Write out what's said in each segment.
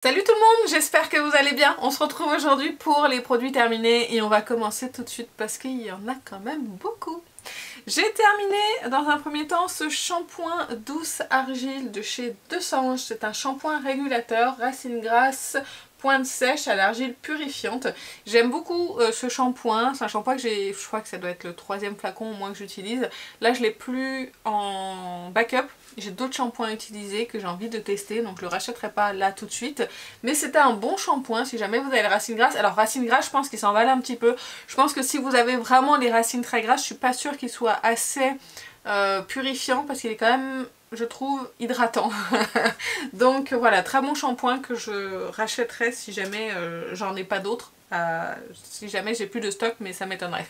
Salut tout le monde, j'espère que vous allez bien. On se retrouve aujourd'hui pour les produits terminés et on va commencer tout de suite parce qu'il y en a quand même beaucoup. J'ai terminé dans un premier temps ce shampoing douce argile de chez Desange. C'est un shampoing régulateur, racine grasse, pointe sèche à l'argile purifiante. J'aime beaucoup ce shampoing. C'est un shampoing que j'ai, je crois que ça doit être le troisième flacon au moins que j'utilise. Là je l'ai plus en backup. J'ai d'autres shampoings à utiliser que j'ai envie de tester, donc je le rachèterai pas là tout de suite. Mais c'était un bon shampoing si jamais vous avez les racines grasses. Alors racines grasses, je pense qu'il s'en valent un petit peu. Je pense que si vous avez vraiment les racines très grasses, je suis pas sûre qu'il soit assez purifiant parce qu'il est quand même, je trouve, hydratant. Donc voilà, très bon shampoing que je rachèterai si jamais j'en ai pas d'autres. Si jamais j'ai plus de stock, mais ça m'étonnerait.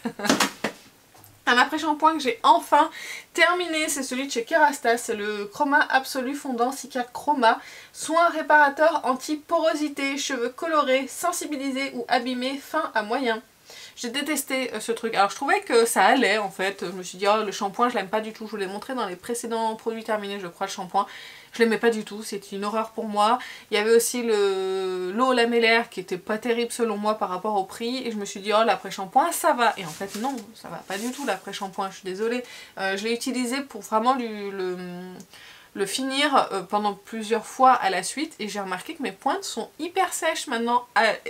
Un après-shampoing que j'ai enfin terminé, c'est celui de chez Kerastase, c'est le Chroma Absolu Fondant Cicatricure Chroma. Soin réparateur anti-porosité, cheveux colorés, sensibilisés ou abîmés, fin à moyen. J'ai détesté ce truc. Alors je trouvais que ça allait en fait. Je me suis dit oh le shampoing je l'aime pas du tout. Je vous l'ai montré dans les précédents produits terminés je crois le shampoing. Je l'aimais pas du tout, c'était une horreur pour moi. Il y avait aussi l'eau lamellaire qui était pas terrible selon moi par rapport au prix. Et je me suis dit oh l'après-shampoing ça va. Et en fait non, ça va pas du tout l'après-shampoing, je suis désolée. Je l'ai utilisé pour vraiment le finir pendant plusieurs fois à la suite et j'ai remarqué que mes pointes sont hyper sèches maintenant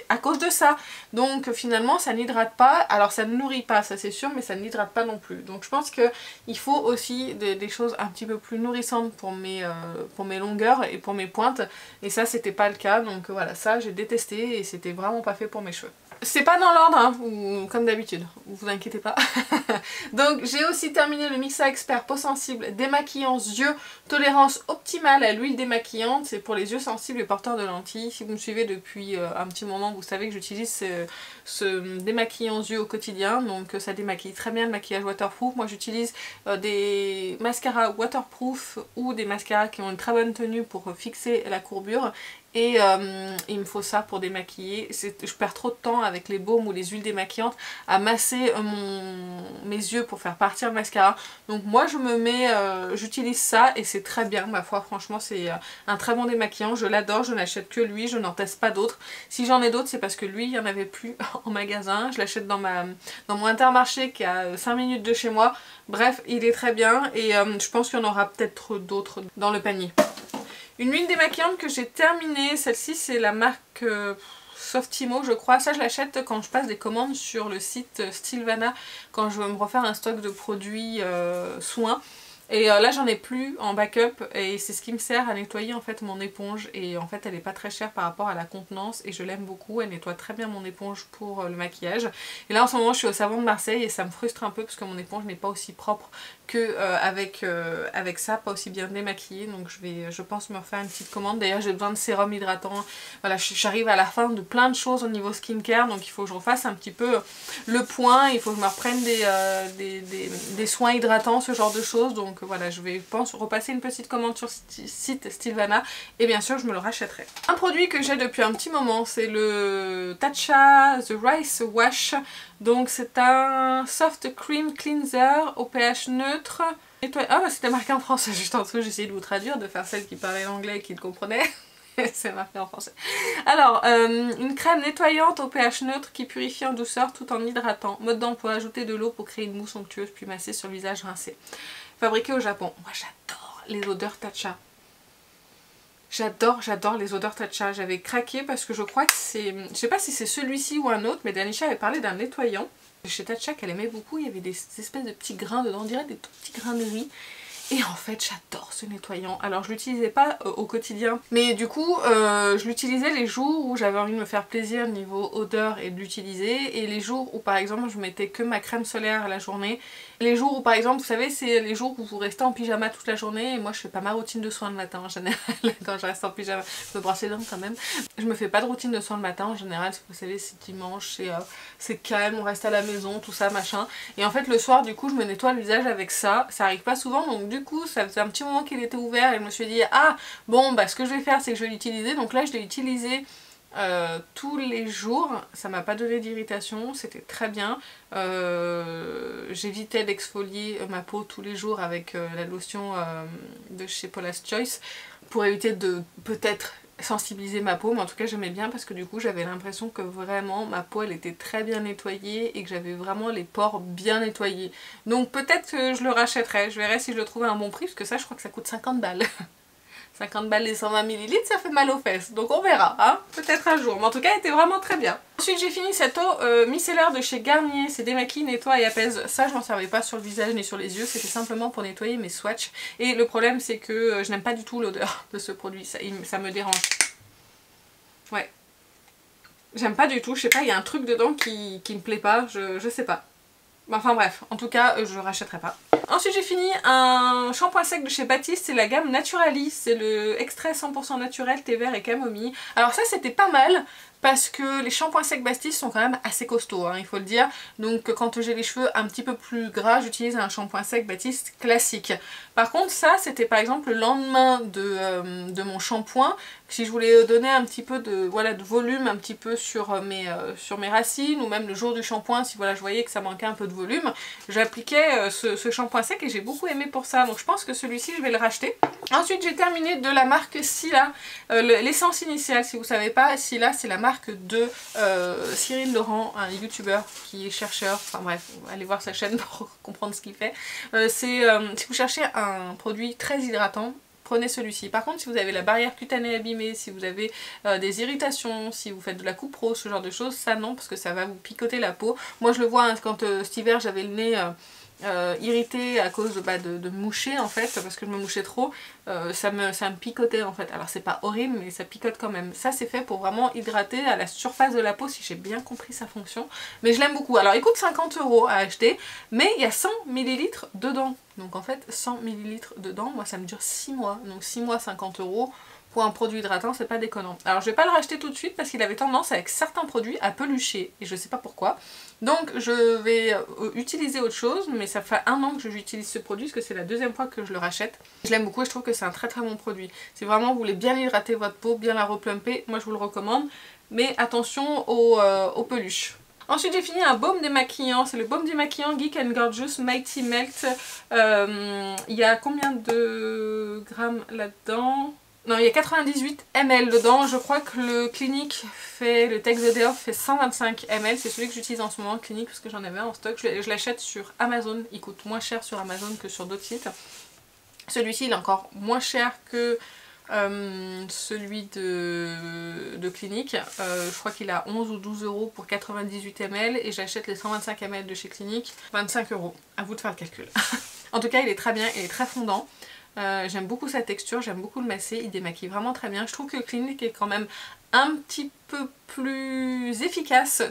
à cause de ça. Donc finalement ça n'hydrate pas, alors ça ne nourrit pas ça c'est sûr mais ça n'hydrate pas non plus. Donc je pense qu'il faut aussi des choses un petit peu plus nourrissantes pour mes longueurs et pour mes pointes et ça c'était pas le cas donc voilà ça j'ai détesté et c'était vraiment pas fait pour mes cheveux. C'est pas dans l'ordre, hein, ou comme d'habitude, vous inquiétez pas. Donc j'ai aussi terminé le Mixa Expert Peau Sensible démaquillant yeux, tolérance optimale à l'huile démaquillante, c'est pour les yeux sensibles et porteurs de lentilles. Si vous me suivez depuis un petit moment, vous savez que j'utilise ce démaquillant yeux au quotidien, donc ça démaquille très bien le maquillage waterproof. Moi j'utilise des mascaras waterproof ou des mascaras qui ont une très bonne tenue pour fixer la courbure. Et il me faut ça pour démaquiller. Je perds trop de temps avec les baumes ou les huiles démaquillantes à masser mes yeux pour faire partir le mascara. Donc moi je me mets, j'utilise ça et c'est très bien ma foi. Franchement c'est un très bon démaquillant. Je l'adore, je n'achète que lui, je n'en teste pas d'autres. Si j'en ai d'autres c'est parce que lui il n'y en avait plus en magasin. Je l'achète dans mon Intermarché qui est à 5 minutes de chez moi. Bref il est très bien et je pense qu'il y en aura peut-être d'autres dans le panier. Une huile démaquillante que j'ai terminée, celle-ci c'est la marque Softimo je crois. Ça je l'achète quand je passe des commandes sur le site Stilvana, quand je veux me refaire un stock de produits soins. Et là j'en ai plus en backup et c'est ce qui me sert à nettoyer en fait mon éponge et en fait elle est pas très chère par rapport à la contenance et je l'aime beaucoup, elle nettoie très bien mon éponge pour le maquillage. Et là en ce moment je suis au savon de Marseille et ça me frustre un peu parce que mon éponge n'est pas aussi propre que avec ça, pas aussi bien démaquillée, donc je pense me refaire une petite commande. D'ailleurs j'ai besoin de sérum hydratant, voilà j'arrive à la fin de plein de choses au niveau skincare donc il faut que je refasse un petit peu le point, il faut que je me reprenne des soins hydratants, ce genre de choses, donc voilà je vais repasser une petite commande sur site Stilvana et bien sûr je me le rachèterai. Un produit que j'ai depuis un petit moment c'est le Tatcha The Rice Wash. Donc c'est un soft cream cleanser au pH neutre. Ah bah c'était marqué en français juste en dessous, j'ai essayé de vous traduire, de faire celle qui parlait l'anglais et qui le comprenait. C'est marqué en français. Alors, une crème nettoyante au pH neutre qui purifie en douceur tout en hydratant. Mode d'emploi, ajouter de l'eau pour créer une mousse onctueuse puis masser sur le visage rincé. Fabriqué au Japon. Moi j'adore les odeurs Tatcha. J'adore les odeurs Tatcha. J'avais craqué parce que je crois que c'est... Je sais pas si c'est celui-ci ou un autre, mais Danisha avait parlé d'un nettoyant. Chez Tatcha qu'elle aimait beaucoup, il y avait des espèces de petits grains dedans, on dirait des tout petits grains de riz. Et en fait j'adore ce nettoyant. Alors je l'utilisais pas au quotidien, mais du coup je l'utilisais les jours où j'avais envie de me faire plaisir niveau odeur et de l'utiliser, et les jours où par exemple je mettais que ma crème solaire à la journée. Les jours où par exemple vous savez c'est les jours où vous restez en pyjama toute la journée, et moi je fais pas ma routine de soins le matin en général quand je reste en pyjama. Je me brosse les dents quand même. Je me fais pas de routine de soins le matin en général, vous savez c'est dimanche, c'est calme, on reste à la maison, tout ça machin. Et en fait le soir du coup je me nettoie le visage avec ça, ça arrive pas souvent donc du coup ça faisait un petit moment qu'il était ouvert et je me suis dit ah bon bah ce que je vais faire c'est que je vais l'utiliser. Donc là je l'ai utilisé tous les jours, ça m'a pas donné d'irritation, c'était très bien. J'évitais d'exfolier ma peau tous les jours avec la lotion de chez Paula's Choice pour éviter de peut-être sensibiliser ma peau, mais en tout cas j'aimais bien parce que du coup j'avais l'impression que vraiment ma peau elle était très bien nettoyée et que j'avais vraiment les pores bien nettoyés. Donc peut-être que je le rachèterai, je verrai si je le trouve à un bon prix parce que ça je crois que ça coûte 50 balles. 50 balles les 120 ml, ça fait mal aux fesses, donc on verra, hein, peut-être un jour, mais en tout cas elle était vraiment très bien. Ensuite j'ai fini cette eau micellaire de chez Garnier, c'est démaquille, nettoie et apaise. Ça je m'en servais pas sur le visage ni sur les yeux, c'était simplement pour nettoyer mes swatchs. Et le problème c'est que je n'aime pas du tout l'odeur de ce produit, ça me dérange. Ouais. J'aime pas du tout, je sais pas, il y a un truc dedans qui me plaît pas, je sais pas. Enfin bref, en tout cas je rachèterai pas. Ensuite j'ai fini un shampoing sec de chez Baptiste, c'est la gamme Naturalis, c'est le extrait 100% naturel thé vert et camomille. Alors ça c'était pas mal parce que les shampoings secs Baptiste sont quand même assez costauds, hein, il faut le dire. Donc quand j'ai les cheveux un petit peu plus gras, j'utilise un shampoing sec Baptiste classique. Par contre ça c'était par exemple le lendemain de mon shampoing, si je voulais donner un petit peu de, voilà, de volume un petit peu sur mes racines, ou même le jour du shampoing si voilà, je voyais que ça manquait un peu de volume, j'appliquais ce shampoing sec et j'ai beaucoup aimé pour ça, donc je pense que celui-ci je vais le racheter. Ensuite j'ai terminé de la marque Silla, l'essence initiale, si vous savez pas, Silla c'est la marque de Cyril Laurent, un youtubeur qui est chercheur, enfin bref, allez voir sa chaîne pour comprendre ce qu'il fait. Si vous cherchez un produit très hydratant, prenez celui-ci. Par contre si vous avez la barrière cutanée abîmée, si vous avez des irritations, si vous faites de la coupe pro, ce genre de choses, ça non, parce que ça va vous picoter la peau. Moi je le vois hein, quand cet hiver j'avais le nez irritée à cause de moucher en fait, parce que je me mouchais trop, ça me picotait en fait. Alors c'est pas horrible mais ça picote quand même. Ça c'est fait pour vraiment hydrater à la surface de la peau, si j'ai bien compris sa fonction. Mais je l'aime beaucoup. Alors il coûte 50 € à acheter, mais il y a 100 ml dedans. Donc en fait 100 ml dedans, moi ça me dure 6 mois. Donc 6 mois 50 € pour un produit hydratant, c'est pas déconnant. Alors je vais pas le racheter tout de suite parce qu'il avait tendance avec certains produits à pelucher et je sais pas pourquoi. Donc je vais utiliser autre chose, mais ça fait 1 an que j'utilise ce produit parce que c'est la deuxième fois que je le rachète. Je l'aime beaucoup et je trouve que c'est un très très bon produit. Si vraiment vous voulez bien hydrater votre peau, bien la replumper, moi je vous le recommande. Mais attention aux peluches. Ensuite j'ai fini un baume démaquillant, c'est le baume démaquillant Geek & Gorgeous Mighty Melt. Il y a combien de grammes là-dedans ? Non, il y a 98 ml dedans. Je crois que le Clinique fait, le Tex the Day Off fait 125 ml. C'est celui que j'utilise en ce moment, Clinique, parce que j'en avais en stock. Je l'achète sur Amazon. Il coûte moins cher sur Amazon que sur d'autres sites. Celui-ci, il est encore moins cher que celui de Clinique. Je crois qu'il a 11 ou 12 € pour 98 ml. Et j'achète les 125 ml de chez Clinique. 25 €. À vous de faire le calcul. En tout cas, il est très bien. Il est très fondant. J'aime beaucoup sa texture, j'aime beaucoup le masser, il démaquille vraiment très bien. Je trouve que Clinique est quand même un petit peu plus efficace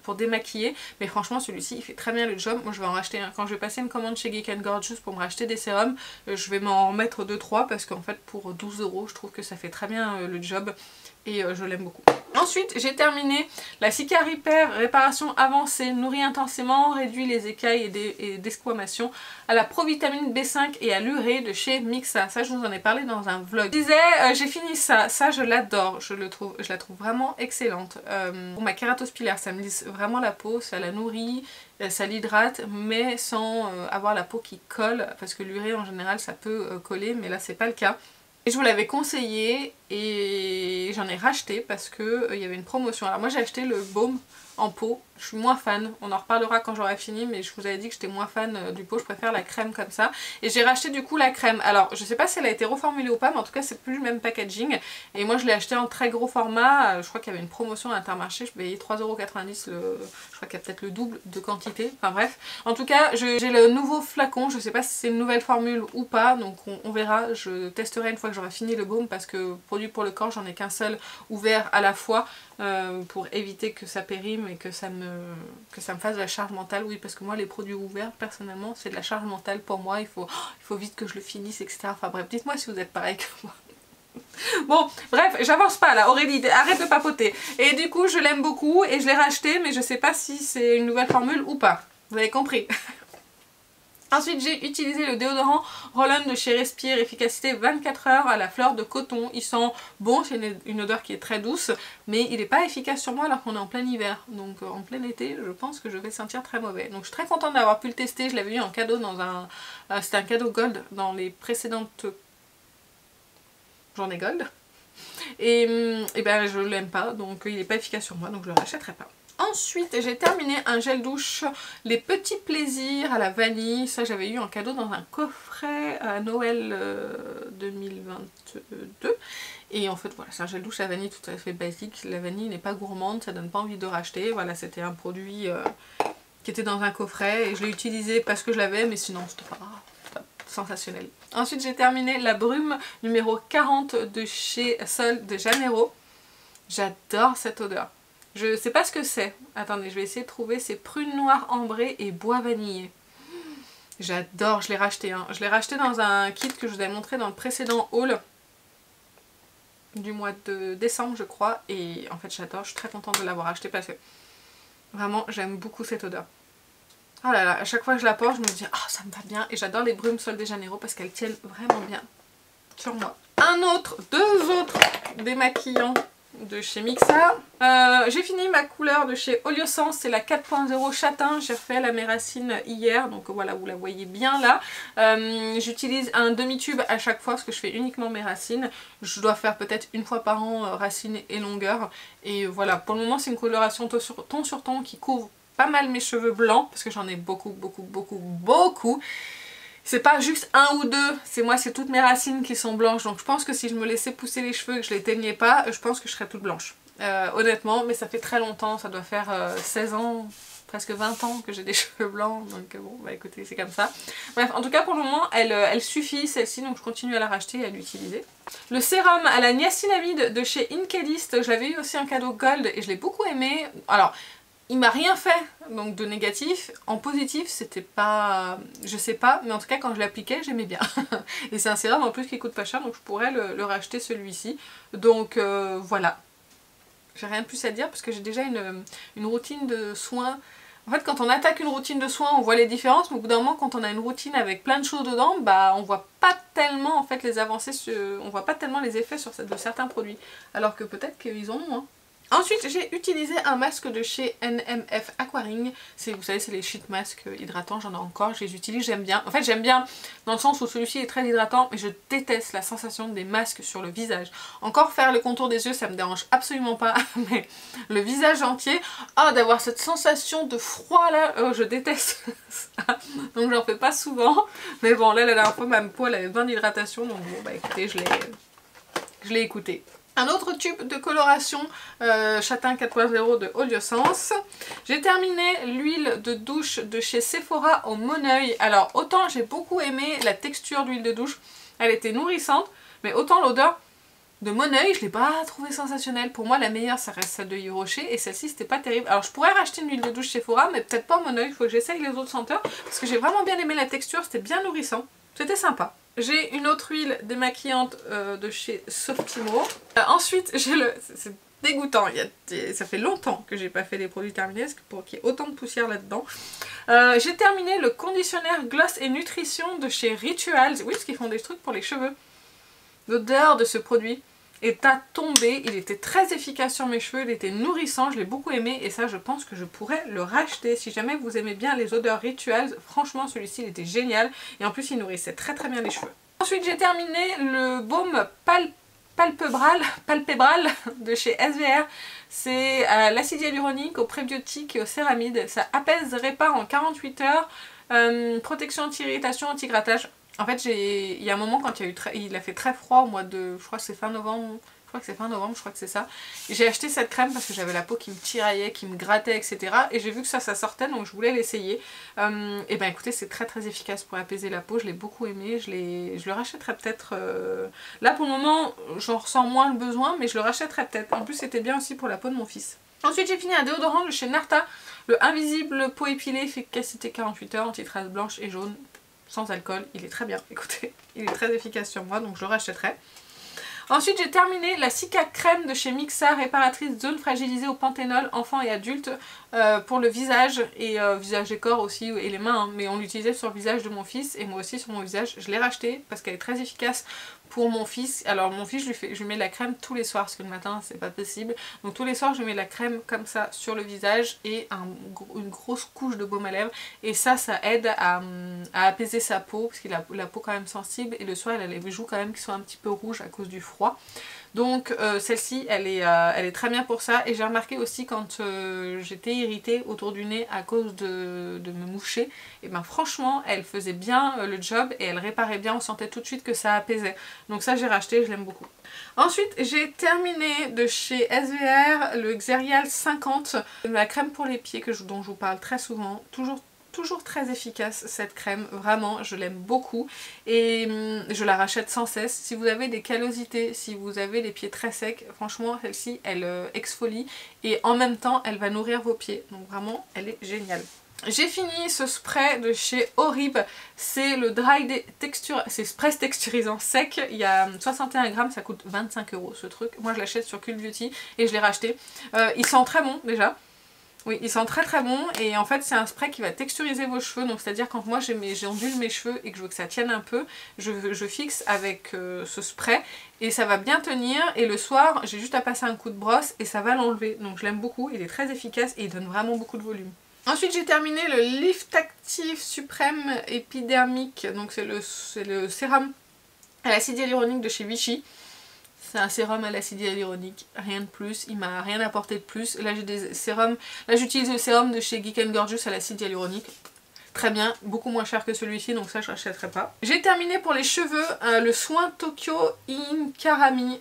pour démaquiller, mais franchement celui-ci il fait très bien le job. Moi je vais en racheter un. Quand je vais passer une commande chez Geek & Gorgeous pour me racheter des sérums, je vais m'en mettre 2-3 parce qu'en fait pour 12 € je trouve que ça fait très bien le job et je l'aime beaucoup. Ensuite j'ai terminé la Cica Repair réparation avancée, nourrit intensément, réduit les écailles et desquamations, à la provitamine B5 et à l'urée de chez Mixa. Ça je vous en ai parlé dans un vlog. Je disais j'ai fini ça je l'adore, je la trouve vraiment excellente. Pour ma kératose pilaire, ça me lisse vraiment la peau, ça la nourrit, ça l'hydrate, mais sans avoir la peau qui colle, parce que l'urée en général ça peut coller, mais là c'est pas le cas. Et je vous l'avais conseillé et j'en ai racheté parce que il y avait une promotion. Alors moi j'ai acheté le baume en pot, je suis moins fan, on en reparlera quand j'aurai fini, mais je vous avais dit que j'étais moins fan du pot, je préfère la crème comme ça. Et j'ai racheté du coup la crème. Alors je sais pas si elle a été reformulée ou pas, mais en tout cas c'est plus le même packaging. Et moi je l'ai acheté en très gros format, je crois qu'il y avait une promotion à Intermarché, je payais 3,90 €, je crois qu'il y a peut-être le double de quantité, enfin bref. En tout cas j'ai le nouveau flacon, je sais pas si c'est une nouvelle formule ou pas, donc on verra, je testerai une fois que j'aurai fini le baume, parce que produit pour le corps j'en ai qu'un seul ouvert à la fois, pour éviter que ça périme et que ça me fasse de la charge mentale. Oui, parce que moi les produits ouverts personnellement c'est de la charge mentale pour moi, il faut vite que je le finisse, etc. Enfin bref, dites moi si vous êtes pareil que moi. Bon bref, j'avance pas là, Aurélie, arrête de papoter. Et du coup je l'aime beaucoup et je l'ai racheté, mais je sais pas si c'est une nouvelle formule ou pas, vous avez compris. Ensuite j'ai utilisé le déodorant Roll-On de chez Respire, efficacité 24 heures à la fleur de coton. Il sent bon, c'est une odeur qui est très douce, mais il n'est pas efficace sur moi alors qu'on est en plein hiver. Donc en plein été je pense que je vais sentir très mauvais. Donc je suis très contente d'avoir pu le tester, je l'avais eu en cadeau dans un... c'était un cadeau gold dans les précédentes journées gold. Et ben je l'aime pas, donc il n'est pas efficace sur moi, donc je le rachèterai pas. Ensuite, j'ai terminé un gel douche Les Petits Plaisirs à la vanille. Ça, j'avais eu en cadeau dans un coffret à Noël 2022. Et en fait, voilà, c'est un gel douche à la vanille tout à fait basique. La vanille n'est pas gourmande, ça donne pas envie de racheter. Voilà, c'était un produit qui était dans un coffret et je l'ai utilisé parce que je l'avais, mais sinon, c'était pas sensationnel. Ensuite, j'ai terminé la brume numéro 40 de chez Sol de Janeiro. J'adore cette odeur. Je sais pas ce que c'est. Attendez, je vais essayer de trouver. C'est prune noire ambrée et bois vanillé. J'adore, je l'ai racheté. Hein. Je l'ai racheté dans un kit que je vous avais montré dans le précédent haul du mois de décembre, je crois. Et en fait, j'adore. Je suis très contente de l'avoir acheté parce que vraiment, j'aime beaucoup cette odeur. Oh là là, à chaque fois que je la porte, je me dis, ah, ça me va bien. Et j'adore les brumes Sol de Janeiro parce qu'elles tiennent vraiment bien sur moi. Deux autres démaquillants de chez Mixa. J'ai fini ma couleur de chez Oliosense, c'est la 4.0 châtain. J'ai refait la méracine hier, donc voilà, vous la voyez bien là. J'utilise un demi-tube à chaque fois parce que je fais uniquement mes racines. Je dois faire peut-être une fois par an racines et longueur. Et voilà, pour le moment c'est une coloration ton sur ton qui couvre pas mal mes cheveux blancs parce que j'en ai beaucoup. C'est pas juste un ou deux, c'est toutes mes racines qui sont blanches, donc je pense que si je me laissais pousser les cheveux et que je les teignais pas, je pense que je serais toute blanche. Honnêtement, mais ça fait très longtemps, ça doit faire 16 ans, presque 20 ans que j'ai des cheveux blancs, donc bon, bah écoutez, c'est comme ça. Bref, en tout cas pour le moment, elle suffit celle-ci, donc je continue à la racheter et à l'utiliser. Le sérum à la niacinamide de chez Inkélist, je l'avais eu aussi en cadeau gold et je l'ai beaucoup aimé. Alors, il m'a rien fait donc de négatif. En positif, c'était pas... je sais pas, mais en tout cas quand je l'appliquais, j'aimais bien. Et c'est un sérum en plus qui coûte pas cher, donc je pourrais le racheter celui-ci. Donc voilà. J'ai rien de plus à dire parce que j'ai déjà une routine de soins. En fait, quand on attaque une routine de soins, on voit les différences, mais au bout d'un moment, quand on a une routine avec plein de choses dedans, bah on voit pas tellement en fait les avancées, on voit pas tellement les effets de certains produits. Alors que peut-être qu'ils en ont, hein. Ensuite, j'ai utilisé un masque de chez NMF Aquaring. Vous savez, c'est les sheet masks hydratants, j'en ai encore, je les utilise, j'aime bien. En fait, j'aime bien dans le sens où celui-ci est très hydratant, mais je déteste la sensation des masques sur le visage. Encore faire le contour des yeux, ça me dérange absolument pas, mais le visage entier, d'avoir cette sensation de froid là, je déteste ça. Donc j'en fais pas souvent. Mais bon, là, la dernière fois, ma peau, elle avait besoin d'hydratation, donc bon, bah écoutez, je l'ai écouté. Un autre tube de coloration châtain 4.0 de Oliosense. J'ai terminé l'huile de douche de chez Sephora au Moneuil. Alors autant j'ai beaucoup aimé la texture d'huile de douche, elle était nourrissante, mais autant l'odeur de Moneuil, je l'ai pas trouvée sensationnelle. Pour moi la meilleure ça reste celle de Yves Rocher et celle-ci c'était pas terrible. Alors je pourrais racheter une huile de douche Sephora, mais peut-être pas au Moneuil, il faut que j'essaye les autres senteurs parce que j'ai vraiment bien aimé la texture, c'était bien nourrissant, c'était sympa. J'ai une autre huile démaquillante de chez Softimo. Ensuite, j'ai c'est dégoûtant, ça fait longtemps que j'ai pas fait des produits terminés pour qu'il y ait autant de poussière là-dedans. J'ai terminé le conditionnaire Gloss et Nutrition de chez Rituals. Oui, parce qu'ils font des trucs pour les cheveux. L'odeur de ce produit est à tomber. Il était très efficace sur mes cheveux, il était nourrissant, je l'ai beaucoup aimé et ça je pense que je pourrais le racheter. Si jamais vous aimez bien les odeurs Rituals, franchement celui-ci il était génial et en plus il nourrissait très bien les cheveux. Ensuite j'ai terminé le baume palpébral de chez SVR. C'est l'acide hyaluronique au prébiotique et au céramide. Ça apaise, répare en 48 heures, protection anti-irritation, anti-grattage. En fait, il y a un moment quand il a fait très froid au mois de, je crois que c'est fin novembre, je crois que c'est ça. J'ai acheté cette crème parce que j'avais la peau qui me tiraillait, qui me grattait, etc. Et j'ai vu que ça sortait, donc je voulais l'essayer. Et ben écoutez, c'est très efficace pour apaiser la peau, je l'ai beaucoup aimé, je le rachèterai peut-être. Là pour le moment, j'en ressens moins le besoin, mais je le rachèterai peut-être. En plus, c'était bien aussi pour la peau de mon fils. Ensuite, j'ai fini un déodorant de chez Narta, le Invisible Peau Épilée, efficacité 48 heures, anti-traces blanches et jaunes. Sans alcool, il est très bien, écoutez, il est très efficace sur moi, donc je le rachèterai. Ensuite j'ai terminé la Cica crème de chez Mixa, réparatrice zone fragilisée au panthénol, enfants et adultes, pour le visage et visage et corps aussi et les mains, hein, mais on l'utilisait sur le visage de mon fils et moi aussi sur mon visage. Je l'ai racheté parce qu'elle est très efficace pour mon fils. Alors mon fils je lui mets de la crème tous les soirs parce que le matin c'est pas possible, donc tous les soirs je mets de la crème comme ça sur le visage et une grosse couche de baume à lèvres et ça aide à apaiser sa peau parce qu'il a la peau quand même sensible et le soir il a les joues quand même qui sont un petit peu rouges à cause du froid. Donc celle-ci elle est très bien pour ça. Et j'ai remarqué aussi quand j'étais irritée autour du nez à cause de me moucher, et ben franchement elle faisait bien le job et elle réparait bien, on sentait tout de suite que ça apaisait. Donc ça j'ai racheté, je l'aime beaucoup. Ensuite j'ai terminé de chez SVR le Xerial 50, la crème pour les pieds dont je vous parle très souvent, toujours très efficace cette crème, vraiment je l'aime beaucoup et je la rachète sans cesse. Si vous avez des callosités, si vous avez les pieds très secs, franchement celle-ci elle exfolie et en même temps elle va nourrir vos pieds, donc vraiment elle est géniale. J'ai fini ce spray de chez Orib, c'est le Dry Texture, c'est spray texturisant sec, il y a 61 grammes, ça coûte 25 € ce truc. Moi je l'achète sur Cult Beauty et je l'ai racheté. Il sent très bon déjà. Oui, il sent très très bon et en fait c'est un spray qui va texturiser vos cheveux, donc c'est à dire quand moi j'ondule mes cheveux et que je veux que ça tienne un peu, je fixe avec ce spray et ça va bien tenir et le soir j'ai juste à passer un coup de brosse et ça va l'enlever, donc je l'aime beaucoup, il est très efficace et il donne vraiment beaucoup de volume. Ensuite j'ai terminé le Lift Active Suprême Épidermique, donc c'est le sérum à l'acide hyaluronique de chez Vichy. C'est un sérum à l'acide hyaluronique, rien de plus, il m'a rien apporté de plus. Là j'ai des sérums, là j'utilise le sérum de chez Geek & Gorgeous à l'acide hyaluronique. Très bien, beaucoup moins cher que celui-ci, donc ça je n'achèterai pas. J'ai terminé pour les cheveux le soin Tokyo Inkarami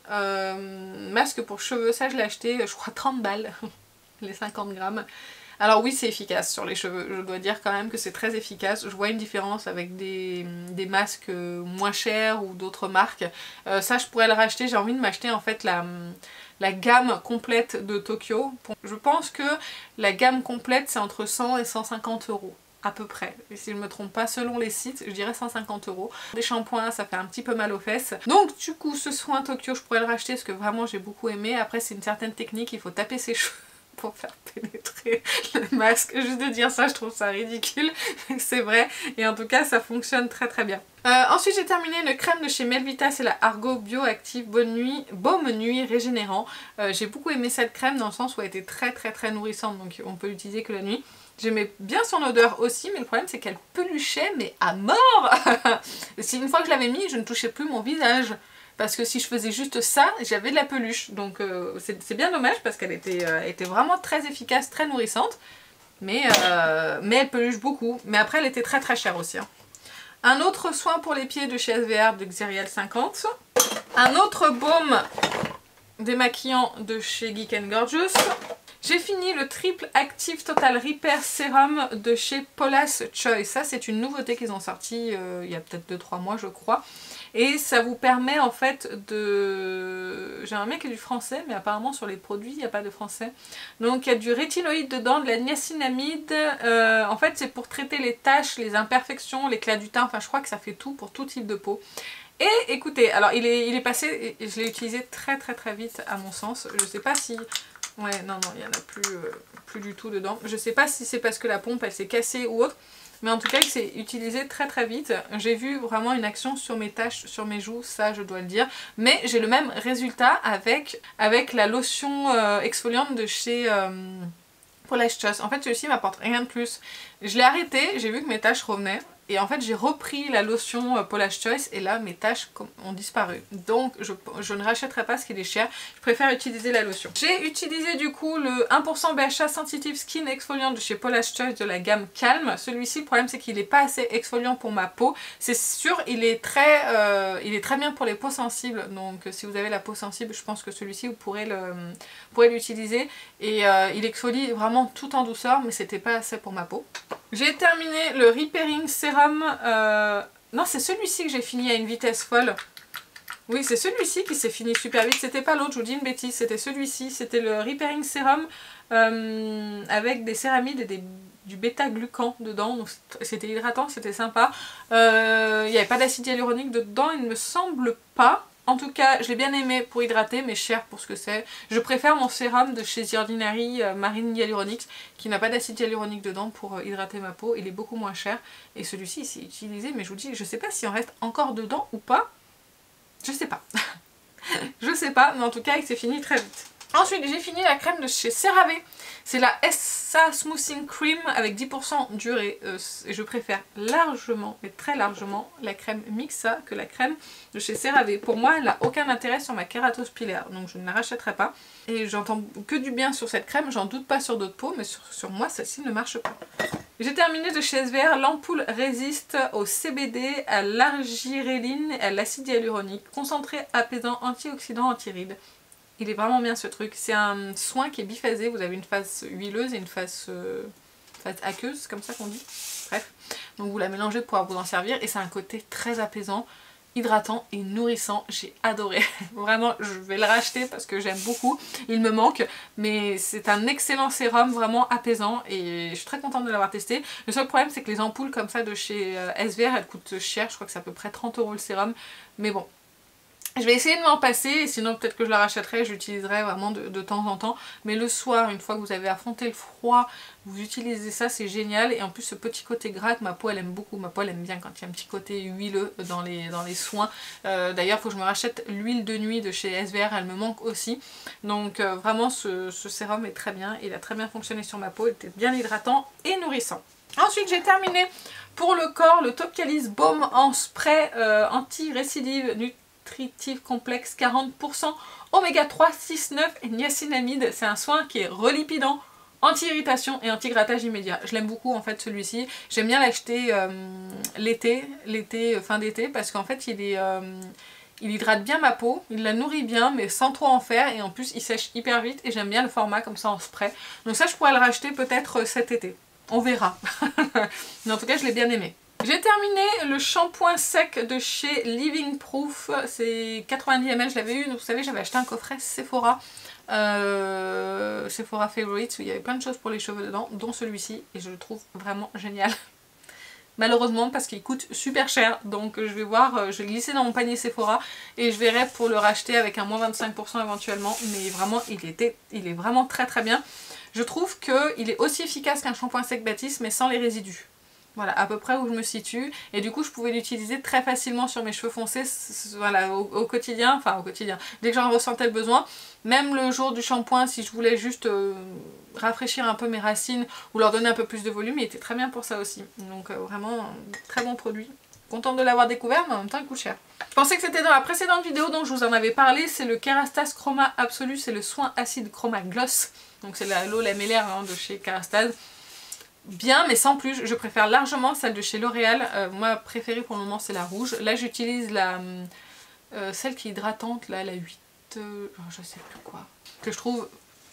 masque pour cheveux, ça je l'ai acheté je crois 30 balles, les 50 grammes. Alors oui c'est efficace sur les cheveux, je dois dire quand même que c'est très efficace. Je vois une différence avec des masques moins chers ou d'autres marques. Ça je pourrais le racheter, j'ai envie de m'acheter en fait la gamme complète de Tokyo. Je pense que la gamme complète c'est entre 100 et 150 € à peu près. Et si je ne me trompe pas, selon les sites, je dirais 150 €. Des shampoings, ça fait un petit peu mal aux fesses. Donc du coup ce soin Tokyo je pourrais le racheter parce que vraiment j'ai beaucoup aimé. Après c'est une certaine technique, il faut taper ses cheveux pour faire pénétrer le masque. Juste de dire ça, je trouve ça ridicule, c'est vrai, et en tout cas ça fonctionne très très bien. Ensuite j'ai terminé une crème de chez Melvita, c'est la Argo Bioactive Baume Nuit Régénérant. J'ai beaucoup aimé cette crème dans le sens où elle était très nourrissante, donc on peut l'utiliser que la nuit. J'aimais bien son odeur aussi, mais le problème c'est qu'elle peluchait, mais à mort. Une fois que je l'avais mis, je ne touchais plus mon visage. Parce que si je faisais juste ça, j'avais de la peluche. Donc c'est bien dommage parce qu'elle était vraiment très efficace, très nourrissante. Mais elle peluche beaucoup. Mais après elle était très chère aussi. Hein. Un autre soin pour les pieds de chez SVR de Xerial 50. Un autre baume démaquillant de chez Geek & Gorgeous. J'ai fini le Triple Active Total Repair Serum de chez Paula's Choice. Ça c'est une nouveauté qu'ils ont sorti il y a peut-être 2-3 mois je crois. Et ça vous permet en fait de... J'ai un mec qui est du français, mais apparemment sur les produits il n'y a pas de français. Donc il y a du rétinoïde dedans, de la niacinamide. En fait c'est pour traiter les taches, les imperfections, l'éclat du teint. Enfin je crois que ça fait tout pour tout type de peau. Et écoutez, alors il est passé, et je l'ai utilisé très vite à mon sens. Je sais pas si... Ouais non il n'y en a plus du tout dedans. Je sais pas si c'est parce que la pompe elle s'est cassée ou autre. Mais en tout cas il s'est utilisé très vite. J'ai vu vraiment une action sur mes taches, sur mes joues, ça je dois le dire. Mais j'ai le même résultat avec la lotion exfoliante de chez Paula's Choice. En fait celui-ci m'apporte rien de plus. Je l'ai arrêté, j'ai vu que mes taches revenaient. Et en fait j'ai repris la lotion Paula's Choice et là mes taches ont disparu. Donc je ne rachèterai pas parce qu'il est cher, je préfère utiliser la lotion. J'ai utilisé du coup le 1% BHA Sensitive Skin Exfoliant de chez Paula's Choice de la gamme Calme. Celui-ci le problème c'est qu'il n'est pas assez exfoliant pour ma peau. C'est sûr il est très bien pour les peaux sensibles. Donc si vous avez la peau sensible je pense que celui-ci vous pourrez l'utiliser. Et il exfolie vraiment tout en douceur mais c'était pas assez pour ma peau. J'ai terminé le Repairing Serum, non c'est celui-ci que j'ai fini à une vitesse folle. Oui c'est celui-ci qui s'est fini super vite, c'était pas l'autre, je vous dis une bêtise, c'était celui-ci, c'était le Repairing Serum avec des céramides et du bêta-glucan dedans, donc c'était hydratant, c'était sympa. Il n'y avait pas d'acide hyaluronique dedans, il ne me semble pas. En tout cas, je l'ai bien aimé pour hydrater, mais cher pour ce que c'est. Je préfère mon sérum de chez The Ordinary Marine Hyaluronics, qui n'a pas d'acide hyaluronique dedans pour hydrater ma peau. Il est beaucoup moins cher. Et celui-ci, il s'est utilisé, mais je vous dis, je sais pas s'il en reste encore dedans ou pas. Je sais pas. Je sais pas, mais en tout cas, il s'est fini très vite. Ensuite, j'ai fini la crème de chez CeraVe. C'est la SA Smoothing Cream avec 10% durée. Je préfère largement, mais très largement, la crème Mixa que la crème de chez CeraVe. Pour moi, elle n'a aucun intérêt sur ma kératose pilaire, donc je ne la rachèterai pas. Et j'entends que du bien sur cette crème, j'en doute pas sur d'autres peaux, mais sur moi, celle-ci ne marche pas. J'ai terminé de chez SVR l'ampoule résiste au CBD, à l'argiréline et à l'acide hyaluronique, concentré, apaisant, antioxydant, anti-rides. Il est vraiment bien ce truc. C'est un soin qui est biphasé. Vous avez une face huileuse et une face aqueuse, comme ça qu'on dit. Bref. Donc vous la mélangez pour pouvoir vous en servir. Et c'est un côté très apaisant, hydratant et nourrissant. J'ai adoré. Vraiment, je vais le racheter parce que j'aime beaucoup. Il me manque. Mais c'est un excellent sérum, vraiment apaisant. Et je suis très contente de l'avoir testé. Le seul problème, c'est que les ampoules comme ça de chez SVR, elles coûtent cher. Je crois que c'est à peu près 30 € le sérum. Mais bon. Je vais essayer de m'en passer, sinon peut-être que je la rachèterai, je l'utiliserai vraiment de temps en temps. Mais le soir, une fois que vous avez affronté le froid, vous utilisez ça, c'est génial. Et en plus ce petit côté gras que ma peau elle aime beaucoup, ma peau elle aime bien quand il y a un petit côté huileux dans les soins. D'ailleurs il faut que je me rachète l'huile de nuit de chez SVR, elle me manque aussi. Donc vraiment ce sérum est très bien, il a très bien fonctionné sur ma peau, il était bien hydratant et nourrissant. Ensuite j'ai terminé pour le corps le Topcalis Baume en spray anti-récidive nutritive complexe 40% oméga 3, 6, 9 et niacinamide. C'est un soin qui est relipidant, anti-irritation et anti-grattage immédiat. Je l'aime beaucoup en fait celui-ci. J'aime bien l'acheter l'été, fin d'été, parce qu'en fait il hydrate bien ma peau, il la nourrit bien mais sans trop en faire et en plus il sèche hyper vite et j'aime bien le format comme ça en spray. Donc ça je pourrais le racheter peut-être cet été. On verra. Mais en tout cas je l'ai bien aimé. J'ai terminé le shampoing sec de chez Living Proof, c'est 90 ml, je l'avais eu, vous savez j'avais acheté un coffret Sephora, Sephora Favorites, où il y avait plein de choses pour les cheveux dedans, dont celui-ci, et je le trouve vraiment génial. Malheureusement parce qu'il coûte super cher, donc je vais voir, je vais glisser dans mon panier Sephora et je verrai pour le racheter avec un moins 25% éventuellement, mais vraiment il est vraiment très très bien. Je trouve qu'il est aussi efficace qu'un shampoing sec Baptiste mais sans les résidus. Voilà, à peu près où je me situe. Et du coup, je pouvais l'utiliser très facilement sur mes cheveux foncés, voilà, au quotidien. Enfin, au quotidien. Dès que j'en ressentais le besoin. Même le jour du shampoing, si je voulais juste rafraîchir un peu mes racines ou leur donner un peu plus de volume, il était très bien pour ça aussi. Donc vraiment, un très bon produit. Contente de l'avoir découvert, mais en même temps, il coûte cher. Je pensais que c'était dans la précédente vidéo dont je vous en avais parlé. C'est le Kerastase Chroma Absolu. C'est le soin acide Chroma Gloss. Donc c'est l'eau lamellaire de chez Kerastase. Bien mais sans plus, je préfère largement celle de chez L'Oréal, moi préférée pour le moment c'est la rouge. Là j'utilise celle qui est hydratante, là, la 8, je sais plus quoi, que je trouve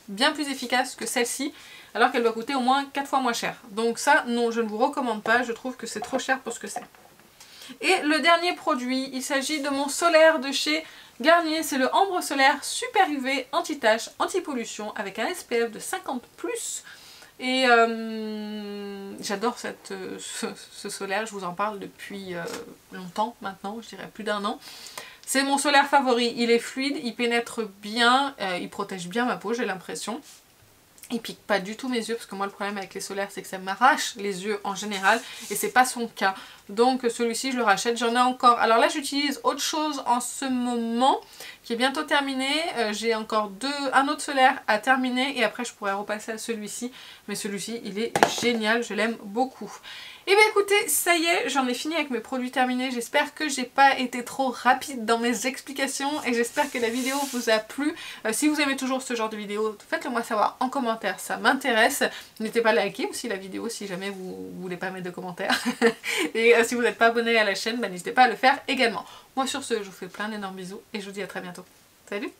bien plus efficace que celle-ci, alors qu'elle va coûter au moins 4 fois moins cher. Donc ça non, je ne vous recommande pas, je trouve que c'est trop cher pour ce que c'est. Et le dernier produit, il s'agit de mon solaire de chez Garnier, c'est le Ambre Solaire Super UV Anti-Tache, Anti-Pollution avec un SPF de 50+. Et j'adore ce solaire, je vous en parle depuis longtemps maintenant, je dirais plus d'1 an. C'est mon solaire favori, il est fluide, il pénètre bien, il protège bien ma peau, j'ai l'impression. Il pique pas du tout mes yeux parce que moi le problème avec les solaires c'est que ça m'arrache les yeux en général et c'est pas son cas. Donc celui-ci je le rachète, j'en ai encore. Alors là j'utilise autre chose en ce moment qui est bientôt terminé. J'ai encore un autre solaire à terminer et après je pourrais repasser à celui-ci. Mais celui-ci il est génial, je l'aime beaucoup. Et bien écoutez, ça y est, j'en ai fini avec mes produits terminés. J'espère que j'ai pas été trop rapide dans mes explications et j'espère que la vidéo vous a plu. Si vous aimez toujours ce genre de vidéo, faites-le moi savoir en commentaire, ça m'intéresse. N'hésitez pas à liker aussi la vidéo si jamais vous voulez pas mettre de commentaires. Et si vous n'êtes pas abonné à la chaîne, n'hésitez pas à le faire également. Moi sur ce, je vous fais plein d'énormes bisous et je vous dis à très bientôt. Salut!